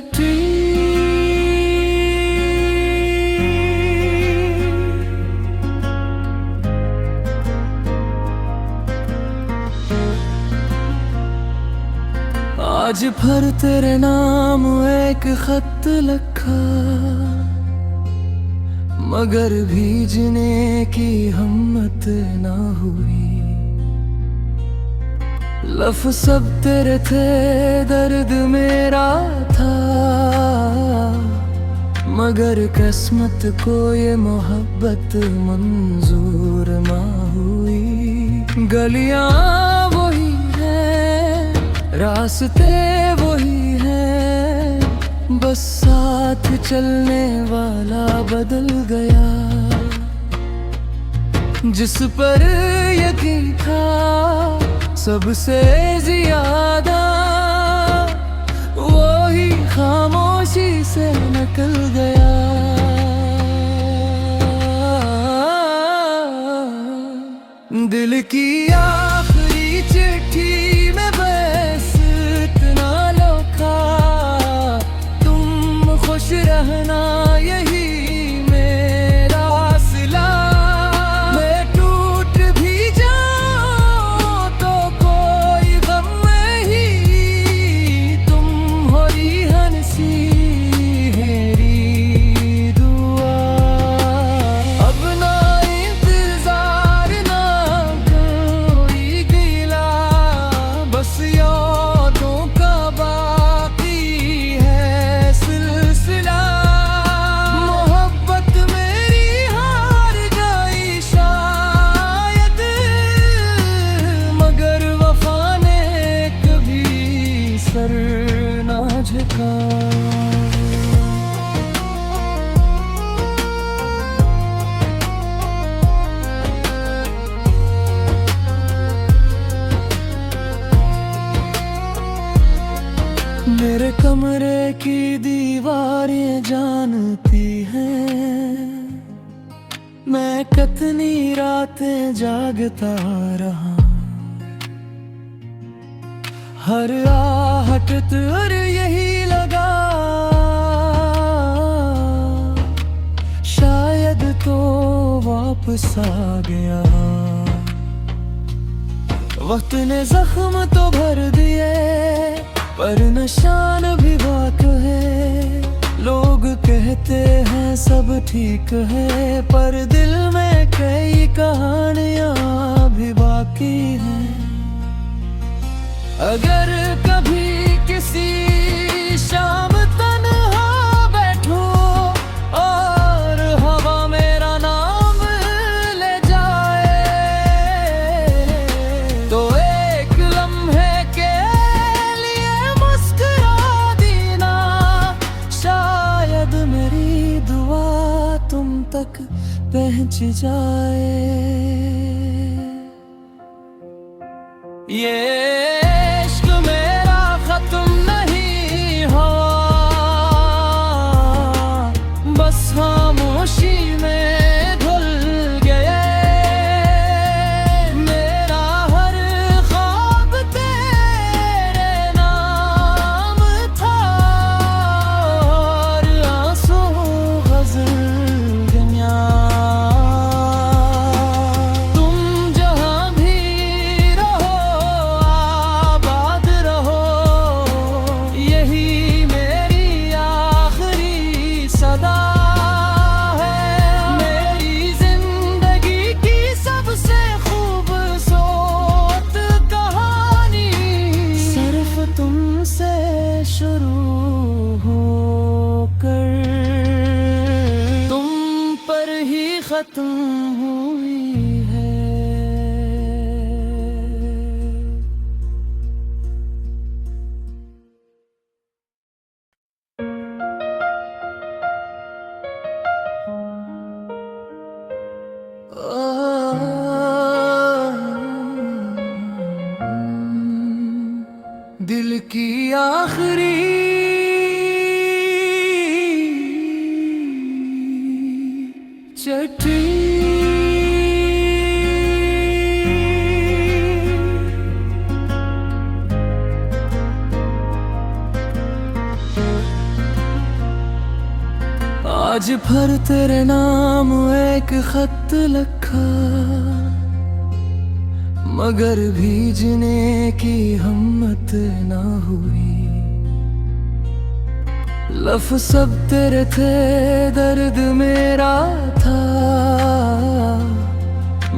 छठी आज फिर तेरे नाम एक खत लिखा, मगर भीजने की हिम्मत ना हुई। लफ्ज़ सब तेरे थे, दर्द मेरा था, मगर किस्मत को ये मोहब्बत मंजूर ना हुई। गलियां वही हैं, रास्ते वही हैं, बस साथ चलने वाला बदल गया। जिस पर यकीन था सबसे ज्यादा, वो ही खामोशी से निकल गया। दिल की आखिरी चिट्ठी में बस इतना लिखा, तुम खुश रहना यही मेरा सिला। मैं टूट भी जाऊं तो कोई गम नहीं, तुम हो रिहन सी मेरी दुआ। अब ना इंतजार ना कोई गिला, बस यादों का बाकी है सिलसिला। मोहब्बत मेरी हार गई शायद, मगर वफा ने कभी सर ना झुका। मेरे कमरे की दीवारें जानती हैं, मैं कितनी रातें जागता रहा। हर आहट तुर यही लगा, शायद तो वापस आ गया। वक्त ने जख्म तो भर दिए, पर निशान भी बाकी है। लोग कहते हैं सब ठीक है, पर दिल में कई कहानियां भी बाकी हैं। अगर कभी किसी शाम तन्हा बैठूं और हवा मेरा नाम ले जाए, तो एक लम्हे के लिए मुस्कुरा देना। शायद मेरी दुआ तुम तक पहुंच जाए। ये इश्क मेरा खत्म नहीं हुआ, बस खामोशी में घुल गए। मेरा हर ख्वाब तेरे नाम था, और आंसू गज़ल गया। तुम जहाँ भी रहो आबाद रहो, यही मेरी आखिरी सदा है। मेरी जिंदगी की सबसे खूबसूरत कहानी सिर्फ तुमसे शुरू होकर तुम पर ही खत्म हुई है। दिल की आखिरी चिट्ठी आज फिर तेरे नाम एक खत लिखा, मगर भीजने की हिम्मत ना हुई। लफ्ज़ सब तेरे थे, दर्द मेरा था,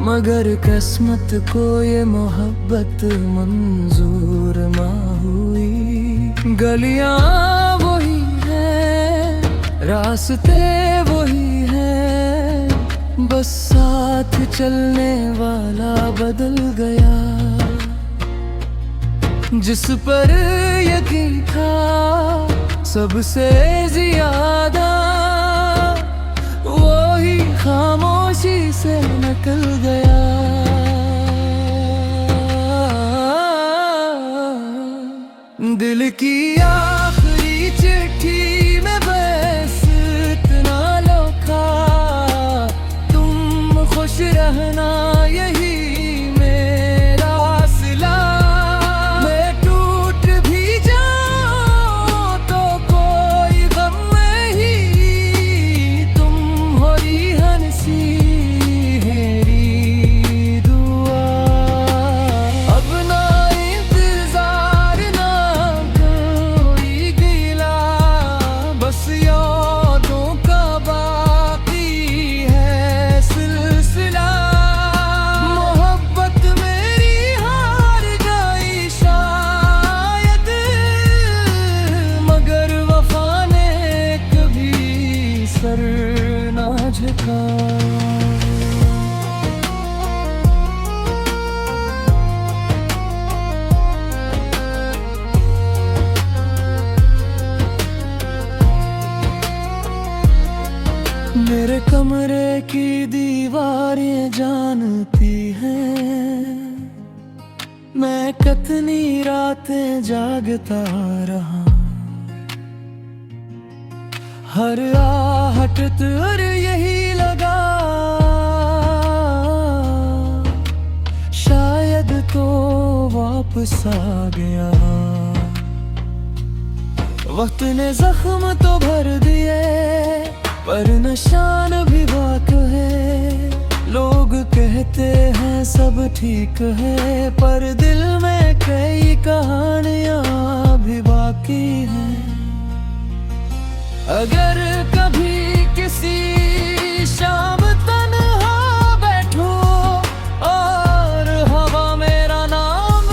मगर किस्मत को ये मोहब्बत मंजूर ना हुई। गलियां वही हैं, रास्ते वही हैं, बस साथ चलने वाला बदल गया। जिस पर यकीन था सबसे ज्यादा, वो ही खामोशी से निकल गया। दिल की आखिरी चिट्ठी में बस इतना लिखा, तुम खुश रहना यही मेरा सिला। मैं टूट भी जाऊं तो कोई गम नहीं, तुम हो रिहन सी मेरी दुआ। अब ना इंतजार ना कोई गिला, बस यादों का बाकी है सिलसिला। मोहब्बत मेरी हार गई शायद, मगर वफा ने कभी सर ना झुका। मेरे कमरे की दीवारें जानती हैं, मैं कितनी रातें जागता रहा। हर आहट तुर यही लगा, शायद तो वापस आ गया। वक्त ने जख्म तो भर दिए, पर निशान भी बाकी है। लोग कहते हैं सब ठीक है, पर दिल में कई कहानियां भी बाकी हैं। अगर कभी किसी शाम तन्हा बैठूं और हवा मेरा नाम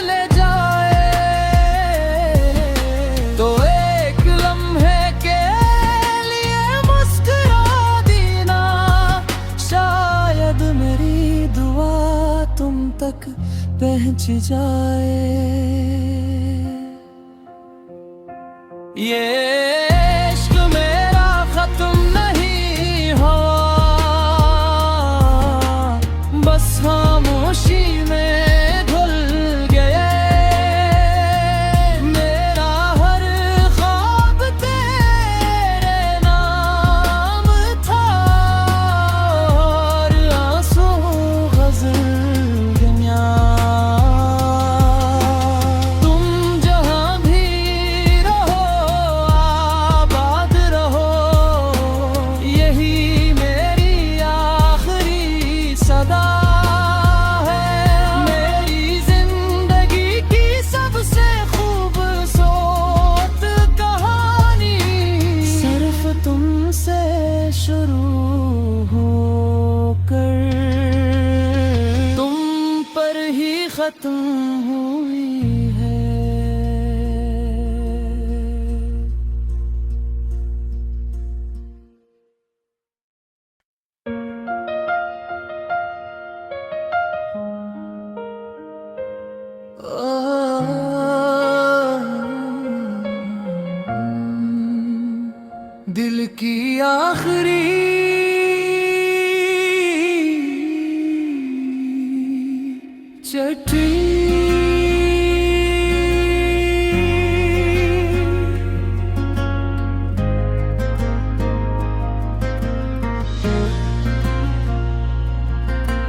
ले जाए, तो एक लम्हे के लिए मुस्कुरा देना। शायद मेरी दुआ तुम तक पहुंच जाए। ये इश्क मेरा खत्म नहीं हुआ, बस खामोशी में धुल गए। मेरा हर ख्वाब तेरे नाम था, और आंसू गज़ल दुनिया। तुम जहाँ भी रहो आबाद रहो, यही मेरी आखिरी सदा है। मेरी जिंदगी की सबसे खूबसूरत कहानी सिर्फ तुमसे शुरू होकर तुम पर ही खत्म हुई है। दिल की आखिरी चिट्ठी,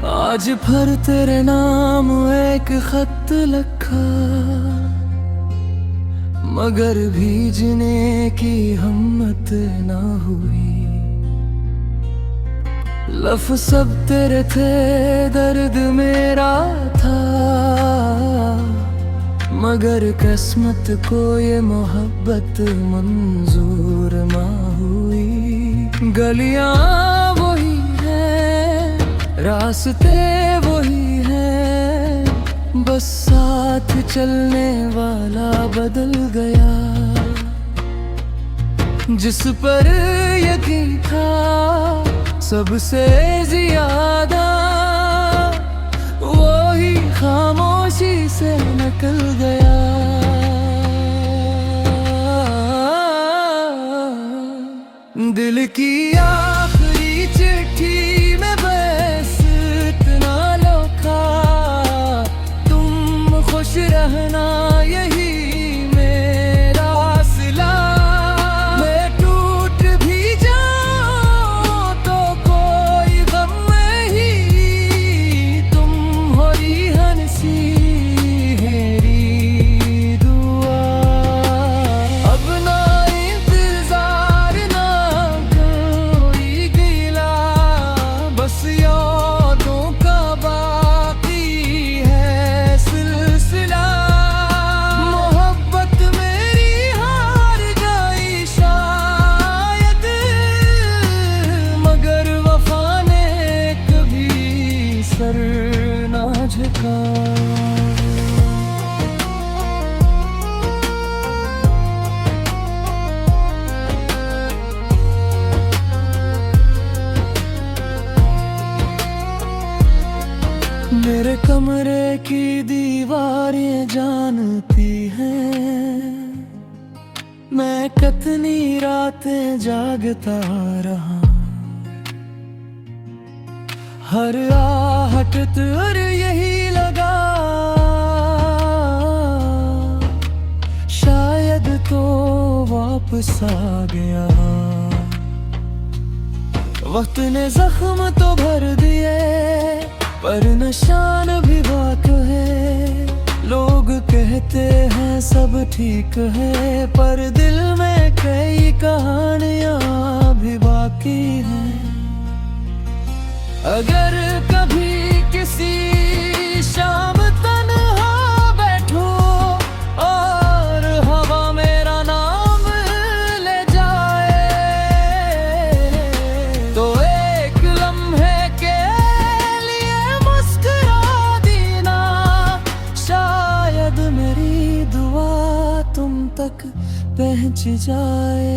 आज फिर तेरे नाम एक खत लिखा, मगर भीजने की हिम्मत ना हुई। लफ सब तेरे थे, दर्द मेरा था, मगर किस्मत को ये मोहब्बत मंजूर ना हुई। गलियां वही हैं, रास्ते वही हैं, बस साथ चलने वाला बदल गया। जिस पर यकीन था सबसे ज्यादा, वो ही खामोशी से निकल गया। दिल की आखिरी चिट्ठी में बस इतना लिखा, तुम खुश रहना यही मेरा सिला। मैं टूट भी जाऊं तो कोई गम नहीं, तुम हो रिहन सी मेरी दुआ। अब ना इंतजार ना कोई गिला, बस यादों का बाकी है सिलसिला। मोहब्बत मेरी हार गई शायद, मगर वफा ने कभी सर ना झुका। मेरे कमरे की दीवारें जानती हैं, मैं कितनी रातें जागता रहा। हर आहट तुर यही लगा, शायद तो वापस आ गया। वक्त ने जख्म तो भर दिए, पर निशान भी बाकी है। लोग कहते हैं सब ठीक है, पर दिल में कई कहानियां भी बाकी हैं। अगर कभी किसी शाम तन्हा बैठो और हवा मेरा नाम ले जाए, तो एक लम्हे के मेरी दुआ तुम तक पहुंच जाए।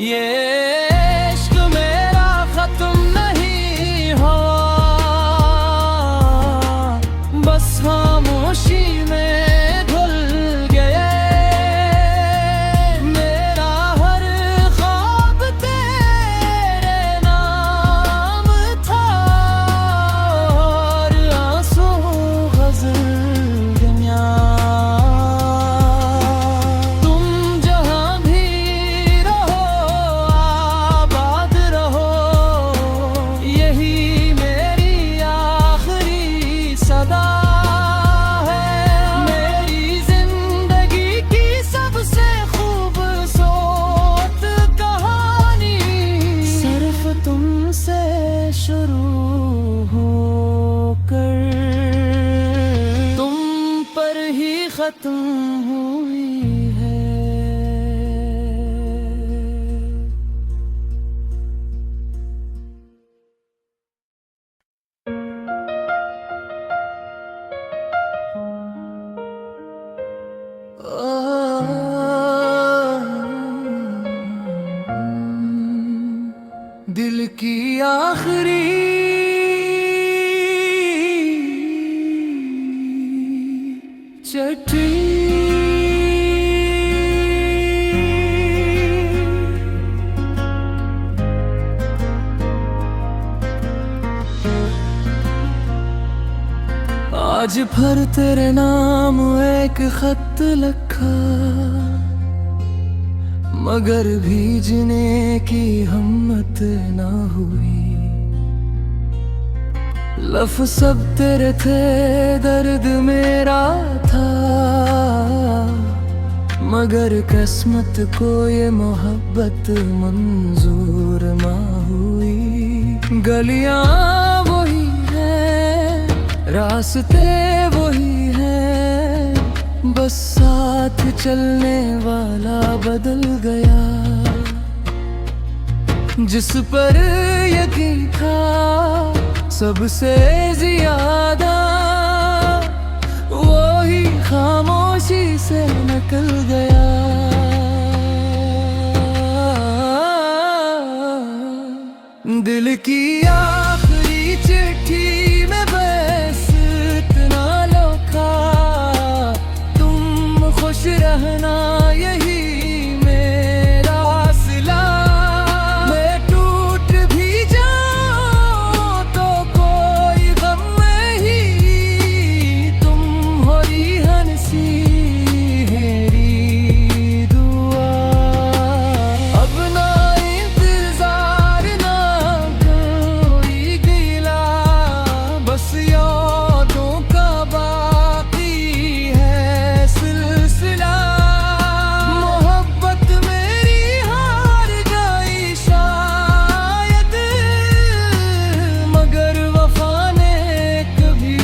ये इश्क मेरा खत्म नहीं हुआ, बस खामोशी में धुल गए। मेरा हर ख्वाब तेरे नाम था, और आंसू गज़ल दुनिया। तुम जहाँ भी रहो आबाद रहो, यही मेरी आखिरी सदा है। मेरी जिंदगी की सबसे खूबसूरत कहानी सिर्फ तुमसे शुरू होकर तुम पर ही खत्म हुई है। दिल की आखिरी चिट्ठी, आज फिर तेरे नाम एक खत लिखा, मगर भीजने की हिम्मत ना हुई। लफ सब तेरे थे, दर्द मेरा था, मगर किस्मत को ये मोहब्बत मंजूर ना हुई। गलियां वही हैं, रास्ते वही हैं, बस साथ चलने वाला बदल गया। जिस पर यकीन था सबसे ज्यादा, वो ही खामोशी से निकल गया। दिल की आखिरी चिट्ठी में बस इतना लिखा, तुम खुश रहना यही मेरा सिला। मैं टूट भी जाऊं तो कोई गम नहीं, तुम हो रिहन सी मेरी दुआ। अब ना इंतजार ना कोई गिला, बस यादों का बाकी है सिलसिला। मोहब्बत मेरी हार गई शायद, मगर वफा ने कभी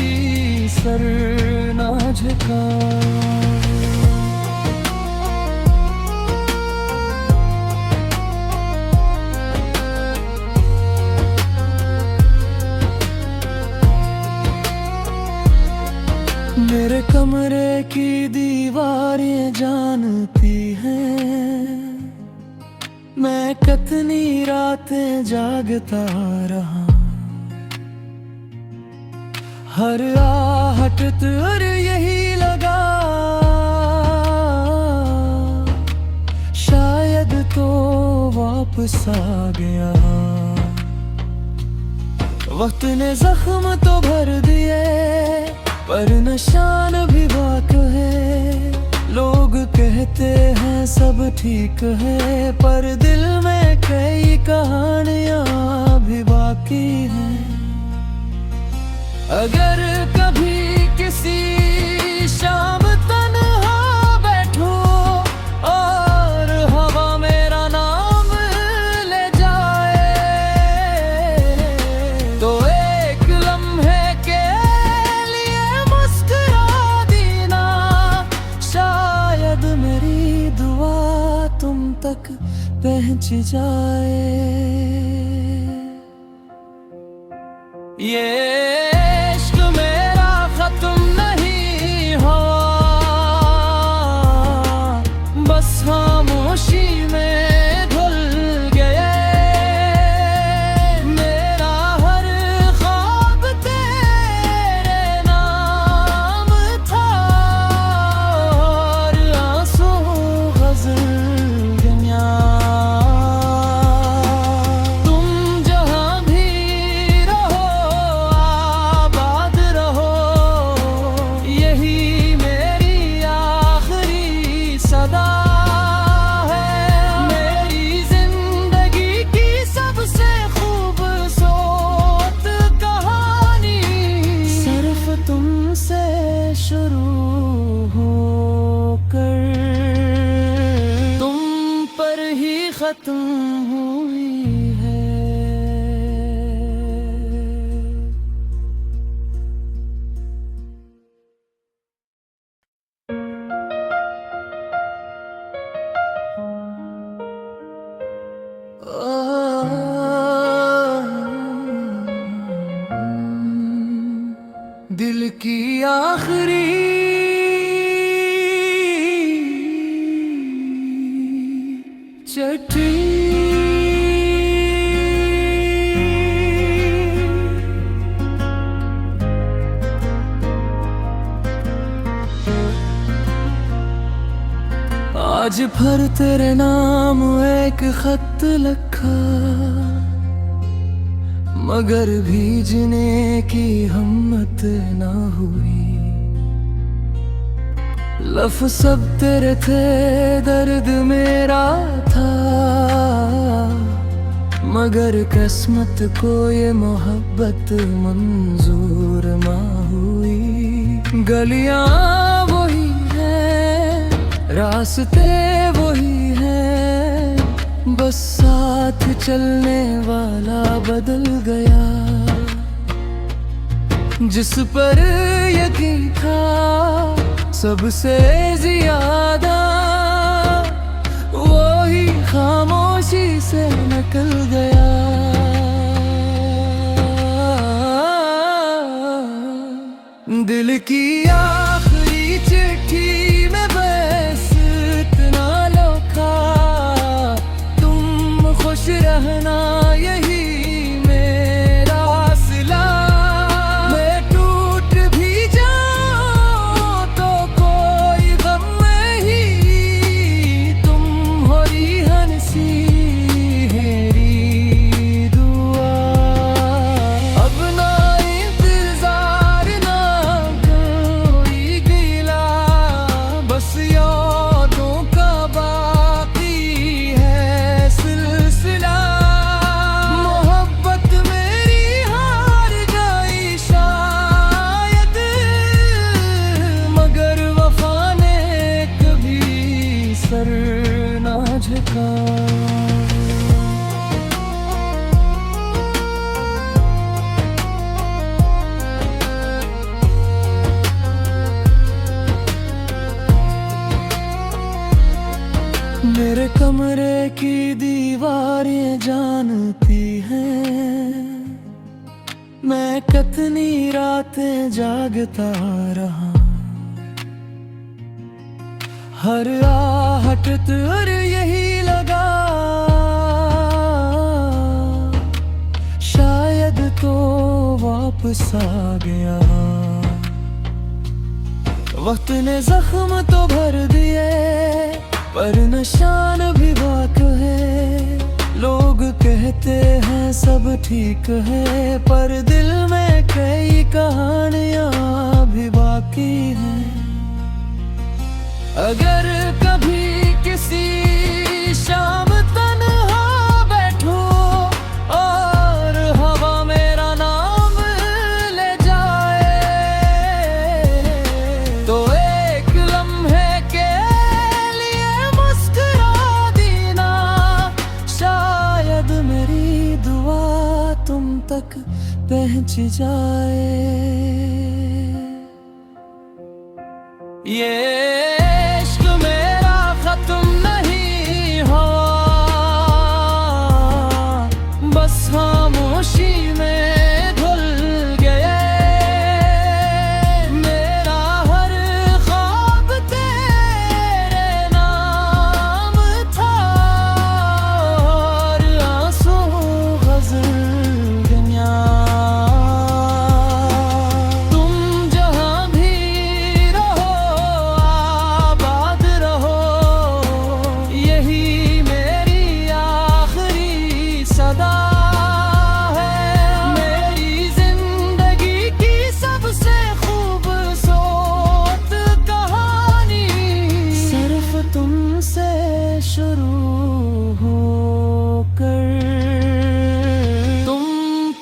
सर ना झुका। मेरे कमरे की दीवारें जानती हैं, मैं कितनी रातें जागता रहा। हर आहट तुर यही लगा, शायद तो वापस आ गया। वक्त ने जख्म तो भर दिए, पर निशान भी बाकी है। लोग कहते हैं सब ठीक है, पर दिल में कई कहानियां भी बाकी हैं। अगर कभी किसी शाम तन्हा बैठूं और हवा मेरा नाम ले जाए, तो एक लम्हे के लिए मुस्कुरा देना, शायद मेरी दुआ तुम तक पहुंच जाए। ये इश्क मेरा खत्म नहीं हुआ, बस खामोशी में धुल गए। मेरा हर ख्वाब तेरे नाम था, और आंसू गज़ल गया। तुम जहाँ भी रहो आबाद रहो, यही मेरी आखिरी सदा है। मेरी जिंदगी की सबसे खूबसूरत कहानी सिर्फ तुमसे शुरू होकर तुम पर ही खत्म हुई है। दिल की आखिरी चिट्ठी, आज फिर तेरे नाम एक खत लिखा, मगर भीजने की हिम्मत ना हुई। लफ्ज़ सब तेरे थे, दर्द मेरा था, मगर किस्मत को ये मोहब्बत मंजूर ना हुई। गलियां वही हैं, रास्ते वही हैं, बस साथ चलने वाला बदल गया। जिस पर यकीन था सबसे ज्यादा, वो ही खामोशी से निकल गया। दिल की आखिरी चिट्ठी में बस इतना लिखा, तुम खुश रहना यही मेरा सिला। मैं टूट भी जाऊं तो कोई गम नहीं, तुम हो रिहन सी मेरी दुआ। अब ना इंतजार ना कोई गिला, बस यादों का बाकी है सिलसिला। मोहब्बत मेरी हार गई शायद, मगर वफा ने कभी सर ना झुका। मेरे कमरे की दीवारें जानती हैं, मैं कितनी रातें जागता रहा। हर आहट तुर यही लगा, शायद तो वापस आ गया। वक्त ने जख्म तो भर दिए, पर निशान भी बाक है। लोग कहते हैं सब ठीक है, पर दिल में कई कहानियां भी बाकी हैं। अगर कभी किसी शाम तन्हा बैठो और हवा मेरा नाम ले जाए, तो एक लम्हे के लिए मुस्कुरा देना। शायद मेरी दुआ तुम तक पहुंच जाए। ये इश्क मेरा खत्म नहीं हुआ, बस खामोशी में धुल गए। मेरा हर ख्वाब तेरे नाम था, और आंसू गजल गया। तुम जहां भी रहो आबाद रहो, यही मेरी आखिरी सदा है। मेरी जिंदगी की सबसे खूबसूरत कहानी सिर्फ तुमसे शुरू होकर तुम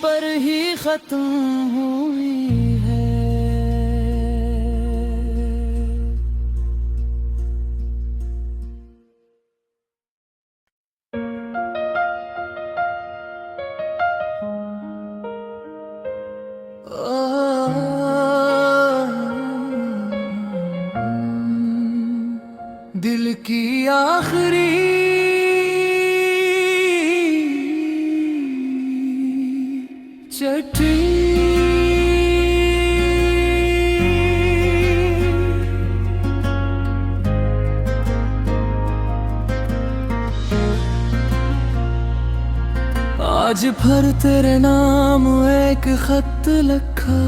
पर ही खत्म हुई है। दिल की आखिरी चिट्ठी, आज भर तेरे नाम एक खत लिखा,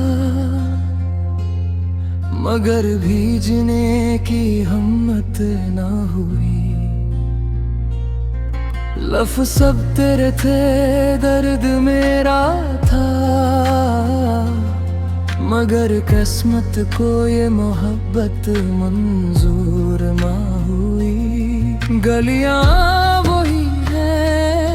मगर भीजने की हिम्मत ना हुई। लफ्ज़ सब तेरे थे, दर्द मेरा था, मगर किस्मत को ये मोहब्बत मंजूर ना हुई। गलियां वही हैं,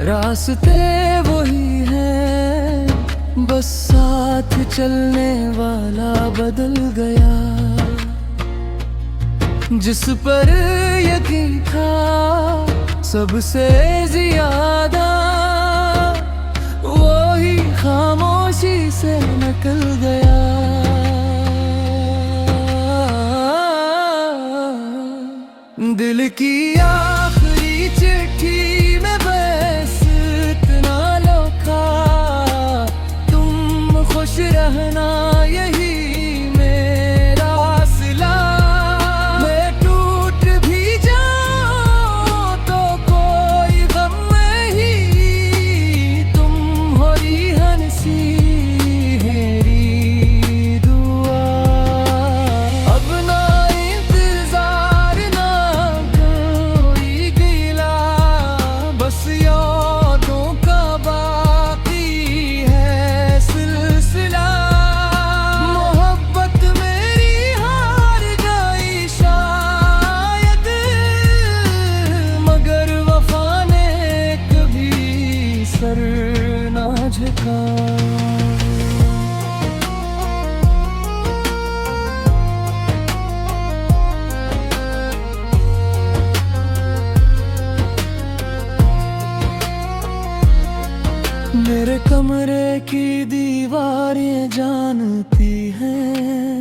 रास्ते वही हैं, बस साथ चलने वाला बदल गया। जिस पर यकीन था सबसे ज्यादा, वो ही खामोशी से निकल गया। दिल की आखिरी चिट्ठी में बस इतना लिखा, तुम खुश रहना यही मेरा सिला। मैं टूट भी जाऊं तो कोई गम नहीं, तुम हो रिहन सी मेरी दुआ। अब ना इंतजार ना कोई गिला, बस यादों का बाकी है सिलसिला। मोहब्बत मेरी हार गई शायद, मगर वफा ने कभी सर ना झुका। मेरे कमरे की दीवारें जानती हैं,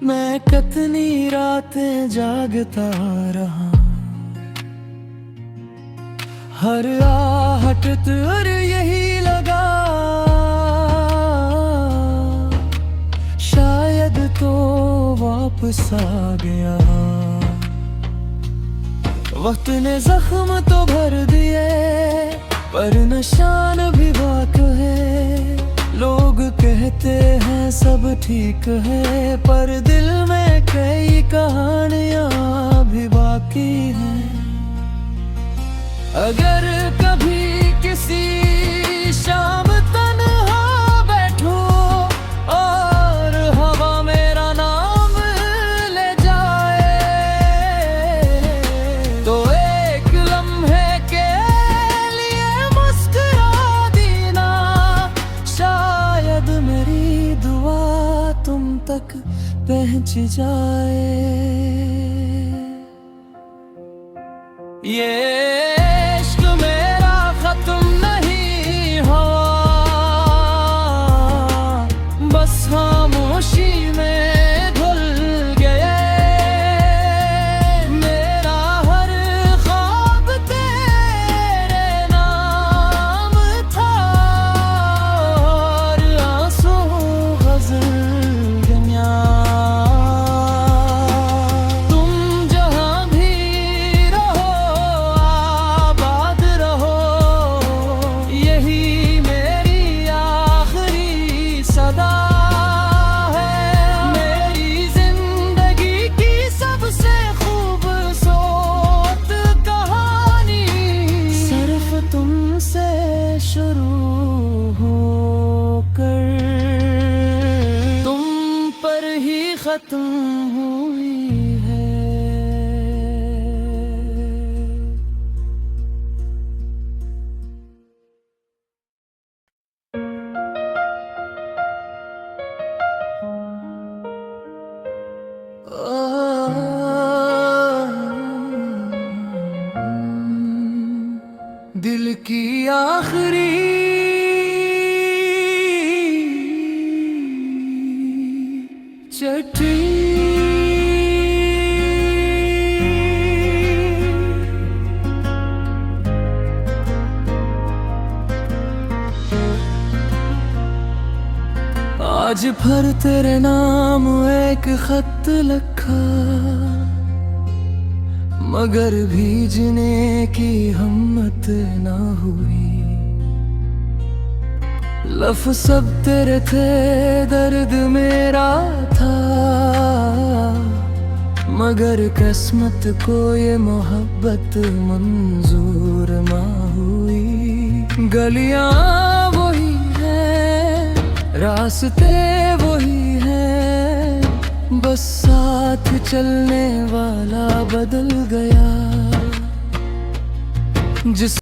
मैं कितनी रातें जागता रहा। हर आहट तुर यही लगा, शायद तो वापस आ गया। वक्त ने जख्म तो भर दिए, पर निशान भी बाकी है। लोग कहते हैं सब ठीक है, पर दिल में कई कहानियां भी बाकी हैं। अगर कभी किसी शाम तन्हा बैठूं और हवा मेरा नाम ले जाए, तो एक लम्हे के मेरी दुआ तुम तक पहुंच जाए। ये इश्क मेरा खत्म नहीं हुआ, बस खामोशी में घुल गए। मेरा हर ख्वाब तेरे नाम था, और आंसू गज़ल गया। तुम जहाँ भी रहो आबाद रहो, यही मेरी आखिरी सदा है। मेरी जिंदगी की सबसे खूबसूरत कहानी सिर्फ तुमसे शुरू होकर तुम पर ही खत्म हुई है। दिल की आखिरी चिट्ठी आज फिर तेरे नाम एक खत लिखा, मगर भीजने की हिम्मत ना हुई। लफ्ज़ सब तेरे थे, दर्द मेरा था, मगर किस्मत को ये मोहब्बत मंजूर ना हुई। गलियां वही हैं, रास्ते वही हैं, बस साथ चलने वाला बदल गया। जिस